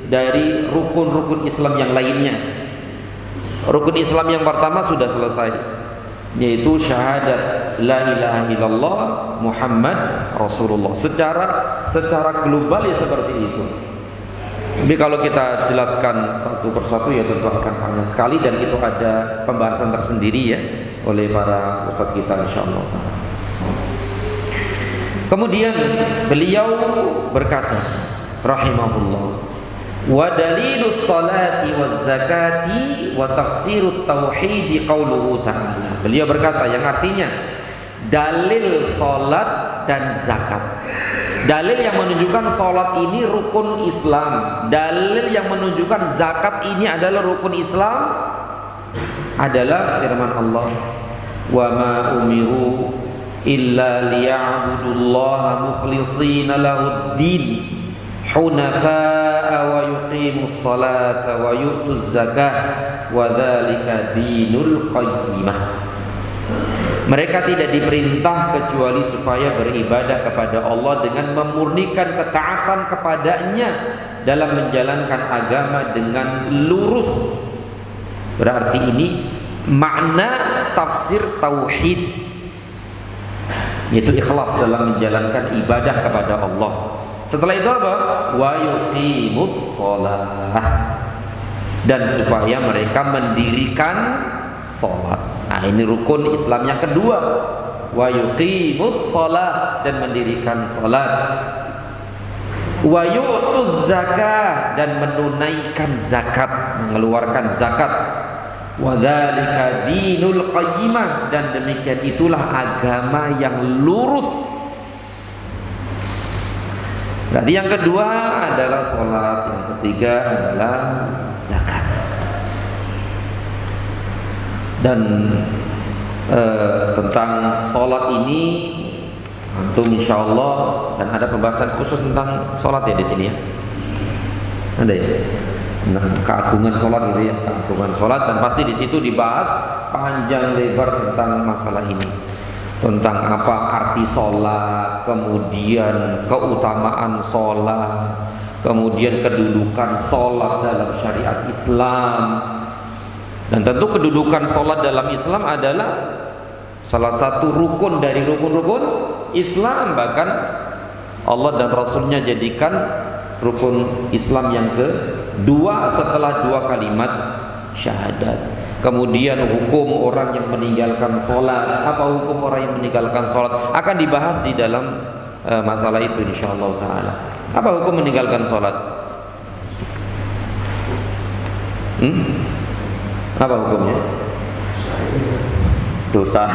dari rukun-rukun Islam yang lainnya. Rukun Islam yang pertama sudah selesai, yaitu syahadat la ilaha illallah Muhammad Rasulullah. Secara global ya seperti itu. Tapi kalau kita jelaskan satu persatu ya tentu akan panjang sekali, dan itu ada pembahasan tersendiri ya oleh para ustadz kita insyaallah. Kemudian beliau berkata rahimahullah, wa dalilus salati waz zakati wa tafsirut tauhid qauluhu ta'ala. Beliau berkata yang artinya dalil salat dan zakat. Dalil yang menunjukkan salat ini rukun Islam, dalil yang menunjukkan zakat ini adalah rukun Islam adalah firman Allah, wa ma umiru illa liya'budullaha mukhlishina lahuddin hunafa'a wa yuqimus salata wa yu'tuz zakah wa dzalika dinul qayyimah. Mereka tidak diperintah kecuali supaya beribadah kepada Allah dengan memurnikan ketaatan kepadanya dalam menjalankan agama dengan lurus. Berarti ini makna tafsir tauhid. yaitu ikhlas dalam menjalankan ibadah kepada Allah. Setelah itu apa? Wa yuqimus shalah, dan supaya mereka mendirikan salat. Nah, ini rukun Islam yang kedua. Wa yuqimus shalah, dan mendirikan salat. Wa yu'tuz zakah, dan menunaikan zakat, mengeluarkan zakat. Wa dzalika dinul qayyimah, dan demikian itulah agama yang lurus. Berarti yang kedua adalah sholat, yang ketiga adalah zakat. Dan tentang sholat ini antum insyaallah, dan ada pembahasan khusus tentang sholat ya di sini ya. Ada ya? Nah, keagungan sholat gitu ya, keagungan sholat, dan pasti di situ dibahas panjang lebar tentang masalah ini. Tentang apa arti sholat, kemudian keutamaan sholat, kemudian kedudukan sholat dalam syariat Islam. Dan tentu kedudukan sholat dalam Islam adalah salah satu rukun dari rukun-rukun Islam. Bahkan Allah dan Rasulnya jadikan rukun Islam yang kedua setelah dua kalimat syahadat. Kemudian hukum orang yang meninggalkan sholat, apa hukum orang yang meninggalkan sholat, akan dibahas di dalam masalah itu insyaallah ta'ala. Apa hukum meninggalkan sholat? Apa hukumnya? Dosa.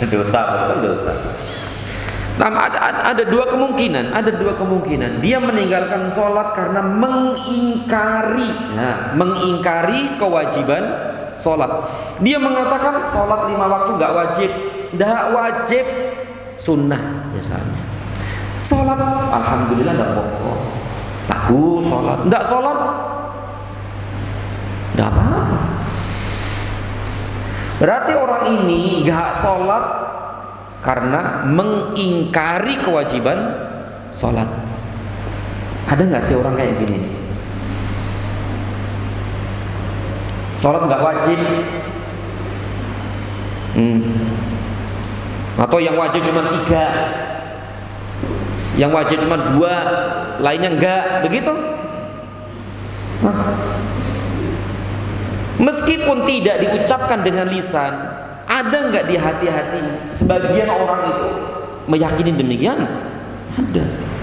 Dosa, betul dosa. Nah, ada dua kemungkinan. Dia meninggalkan sholat karena mengingkari kewajiban sholat. Dia mengatakan sholat 5 waktu nggak wajib, sunnah misalnya. Sholat, alhamdulillah nggak pokok, bagus sholat. Nggak sholat, nggak apa-apa. Berarti orang ini nggak sholat karena mengingkari kewajiban sholat. Ada nggak sih orang kayak gini? Sholat nggak wajib, atau yang wajib cuma 3, yang wajib cuma 2, lainnya enggak, begitu. Meskipun tidak diucapkan dengan lisan, ada nggak di hati-hati sebagian orang itu meyakini demikian? Ada.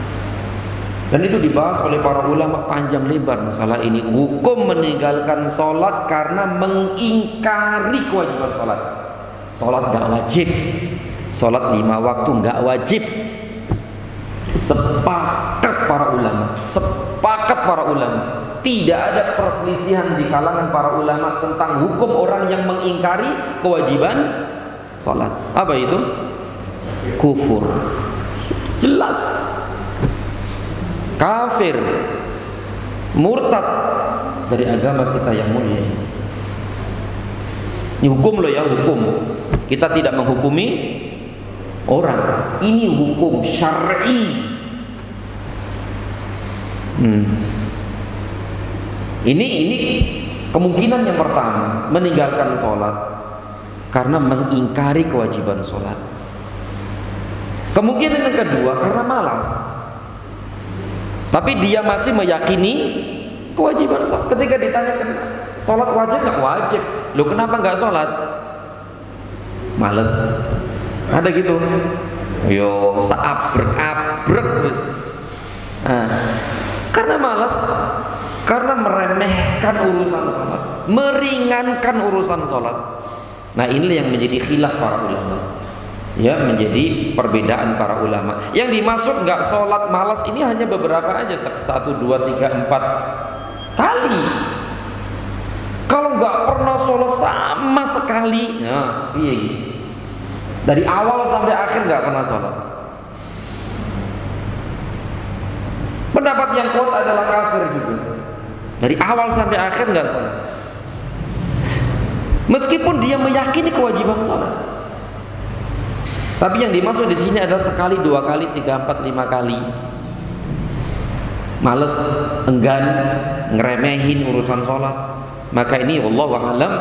Dan itu dibahas oleh para ulama panjang lebar masalah ini. Hukum meninggalkan sholat karena mengingkari kewajiban sholat. Sholat gak wajib, sholat 5 waktu gak wajib. Sepakat para ulama, tidak ada perselisihan di kalangan para ulama tentang hukum orang yang mengingkari kewajiban sholat. Apa itu? Kufur. Jelas kafir, murtad dari agama kita yang mulia ini. Ini hukum loh ya, hukum. Kita tidak menghukumi orang. Ini hukum syar'i. Ini kemungkinan yang pertama, meninggalkan sholat karena mengingkari kewajiban sholat. Kemungkinan yang kedua karena malas. Tapi dia masih meyakini kewajiban sholat. Ketika ditanyakan sholat wajib nggak wajib, loh kenapa nggak sholat? Males. Ada gitu. Yo, seabrek-abrek wis. Karena malas, karena meremehkan urusan sholat, meringankan urusan sholat. Nah, ini yang menjadi khilaf para ulama. Ya, menjadi perbedaan para ulama. Yang dimaksud nggak sholat malas ini hanya beberapa aja, 1, 2, 3, 4 kali. Kalau nggak pernah sholat sama sekali, nah, iya. Dari awal sampai akhir nggak pernah sholat. Pendapat yang kuat adalah kafir juga. Dari awal sampai akhir nggak sholat. Meskipun dia meyakini kewajiban sholat. Tapi yang dimaksud di sini adalah sekali, 2 kali, 3, 4, 5 kali. Males, enggan, ngeremehin urusan sholat. Maka ini wallahu a'lam,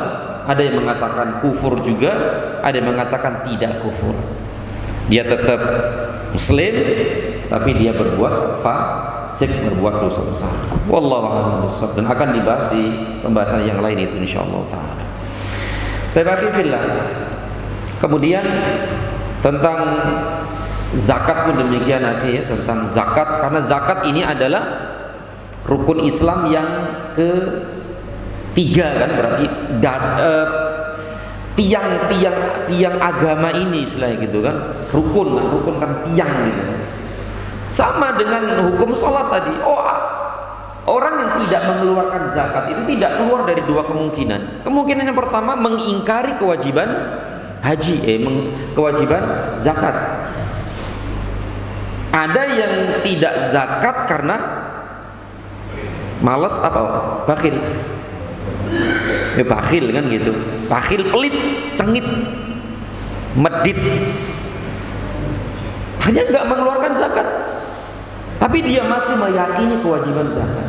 ada yang mengatakan kufur juga, ada yang mengatakan tidak kufur. Dia tetap muslim tapi dia berbuat fasik, berbuat dosa besar. Wallahu a'lam bishawab, dan akan dibahas di pembahasan yang lain itu insyaallah taala. Tabarakallah. Kemudian tentang zakat pun demikian nanti ya, tentang zakat, karena zakat ini adalah rukun Islam yang ketiga kan, berarti tiang agama ini istilahnya gitu kan, rukun kan tiang gitu. Sama dengan hukum sholat tadi. Orang yang tidak mengeluarkan zakat itu tidak keluar dari dua kemungkinan. Kemungkinan yang pertama mengingkari kewajiban haji, kewajiban zakat. Ada yang tidak zakat karena malas apa? Bakhil. Ya bakhil kan gitu. Bakhil, pelit, cengit, medit. Hanya nggak mengeluarkan zakat. Tapi dia masih meyakini kewajiban zakat.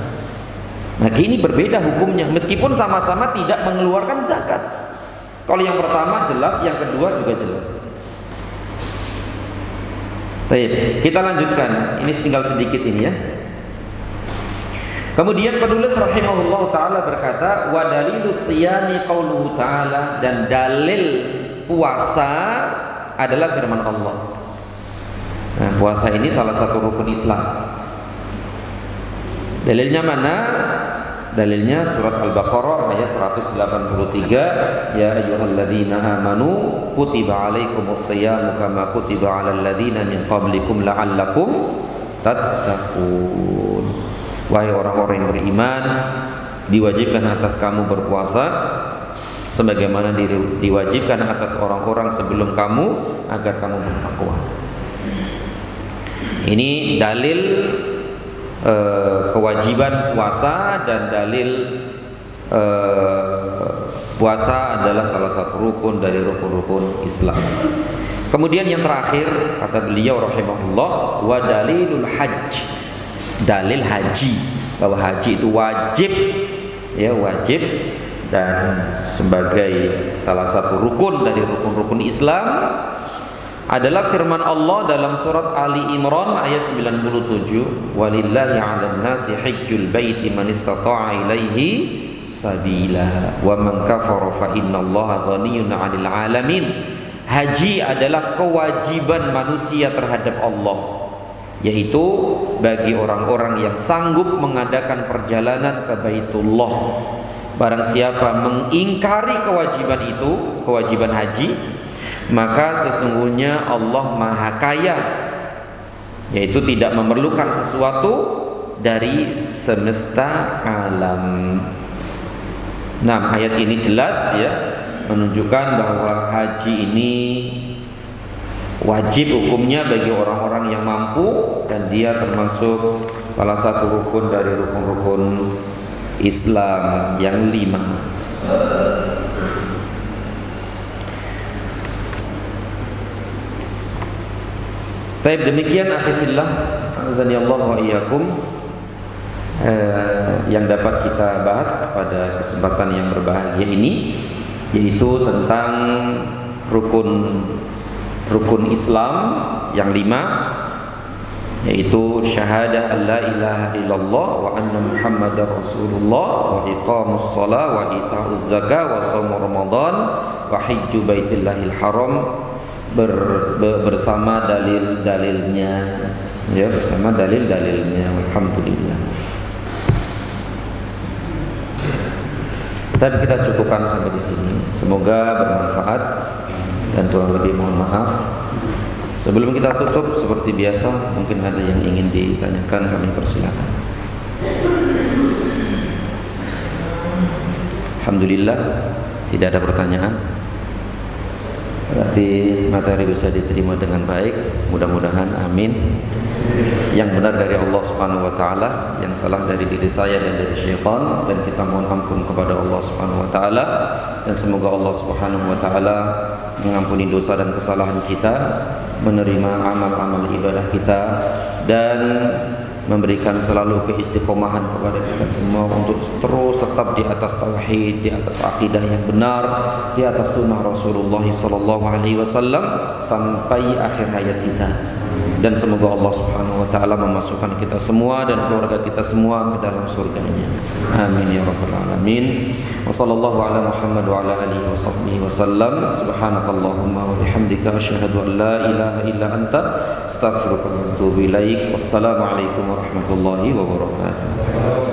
Nah, ini berbeda hukumnya meskipun sama-sama tidak mengeluarkan zakat. Kalau yang pertama jelas, yang kedua juga jelas. Baik, kita lanjutkan. Ini tinggal sedikit ini ya. Kemudian penulis rahimahullah taala berkata, wa dalilus siyami qauluhu taala, dan dalil puasa adalah firman Allah. Nah, puasa ini salah satu rukun Islam. Dalilnya mana? Dalilnya surat Al-Baqarah ayat 183, ya ayyuhalladzina amanu kutiba alaikumus syiyamu kama kutiba alal ladzina min qablikum la'allakum tattaqun. Wahai orang-orang yang beriman, diwajibkan atas kamu berpuasa sebagaimana diwajibkan atas orang-orang sebelum kamu agar kamu bertakwa. Ini dalil kewajiban puasa, dan dalil puasa adalah salah satu rukun dari rukun-rukun Islam. Kemudian yang terakhir kata beliau rahimahullah, wa dalilul hajj, dalil haji, bahwa haji itu wajib, ya wajib, dan sebagai salah satu rukun dari rukun-rukun Islam adalah firman Allah dalam surat Ali Imran ayat 97, walillahi 'alan nasi hajjul baiti man istata'a ilaihi sabila wa man kafara fa innallaha ghaniyyun 'anil 'alamin. Haji adalah kewajiban manusia terhadap Allah, yaitu bagi orang-orang yang sanggup mengadakan perjalanan ke Baitullah. Barang siapa mengingkari kewajiban itu, kewajiban haji, maka sesungguhnya Allah Maha Kaya, yaitu tidak memerlukan sesuatu dari semesta alam. Nah, ayat ini jelas ya, menunjukkan bahwa haji ini wajib hukumnya bagi orang-orang yang mampu, dan dia termasuk salah satu rukun dari rukun-rukun Islam yang 5. Baik, demikian akhifillah azanillahu wa iyyakum yang dapat kita bahas pada kesempatan yang berbahagia ini, yaitu tentang rukun Islam yang 5, yaitu syahadah alla ilaha illallah wa anna muhammadar rasulullah wa iqamus shalah wa itauz zakah wa shaum ramadan wa hajju baitillahil haram, bersama dalil-dalilnya, ya, bersama dalil-dalilnya. Alhamdulillah. Dan kita cukupkan sampai di sini. Semoga bermanfaat, dan kurang lebih mohon maaf. Sebelum kita tutup, seperti biasa, mungkin ada yang ingin ditanyakan, kami persilakan. Alhamdulillah, tidak ada pertanyaan. Berarti materi bisa diterima dengan baik, mudah-mudahan, amin. Yang benar dari Allah Subhanahu wa taala, yang salah dari diri saya dan dari syaitan, dan kita mohon ampun kepada Allah Subhanahu wa taala, dan semoga Allah Subhanahu wa taala mengampuni dosa dan kesalahan kita, menerima amal-amal ibadah kita, dan memberikan selalu keistiqomahan kepada kita semua untuk terus tetap di atas tauhid, di atas akidah yang benar, di atas sunnah Rasulullah sallallahu alaihi wasallam sampai akhir hayat kita. Dan semoga Allah Subhanahu wa taala memasukkan kita semua dan keluarga kita semua ke dalam surganya. Amin ya rabbal alamin. Wa sallallahu ala Muhammad wa ala alihi wa sahbihi wa sallam. Subhanakallahumma wa bihamdika asyhadu an la ilaha illa anta astaghfiruka wa atubu ilaik. Wassalamu alaikum warahmatullahi wabarakatuh.